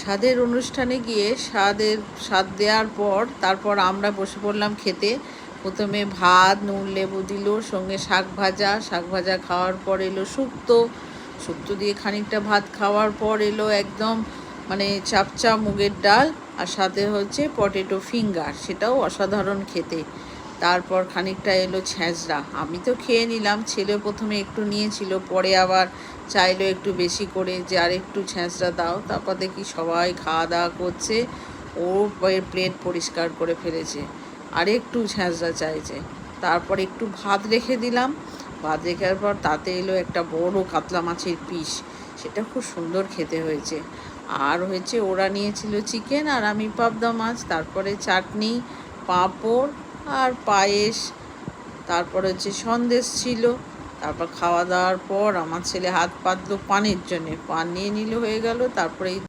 স্বাদের অনুষ্ঠানে গিয়ে স্বাদ দেওয়ার পর তারপর আমরা বসে পড়লাম খেতে। প্রথমে ভাত, নুন লেবু দিল, সঙ্গে শাক ভাজা খাওয়ার পর এলো শুক্তো দিয়ে খানিকটা ভাত খাওয়ার পর এলো একদম মানে চাপচা মুগের ডাল, আর সাথে হচ্ছে পটেটো ফিঙ্গার, সেটাও অসাধারণ খেতে। তারপর খানিকটা এলো ছ্যাঁচড়া, আমি তো খেয়ে নিলাম, ছেলে প্রথমে একটু নিয়েছিল, পরে আবার চাইলো একটু বেশি করে যে আর একটু ছ্যাঁচড়া দাও। তারপর দেখি সবাই খাওয়া দাওয়া করছে, ও প্লেট পরিষ্কার করে ফেলেছে, আর একটু ছ্যাঁচড়া চাইছে। তারপর একটু ভাত রেখে দিলাম, ভাত রেখার পর তাতে এলো একটা বড় কাতলা মাছের পিস, সেটা খুব সুন্দর খেতে হয়েছে। আর হয়েছে ওরা নিয়েছিল চিকেন আর আমি পাবদা মাছ, তারপরে চাটনি, পাঁপড় আর পায়েস, তারপর হচ্ছে সন্দেশ ছিল। তারপর খাওয়া দাওয়ার পর আমার ছেলে হাত পাতলো পানের জন্যে, পান নিয়ে নিল, হয়ে গেল। তারপরে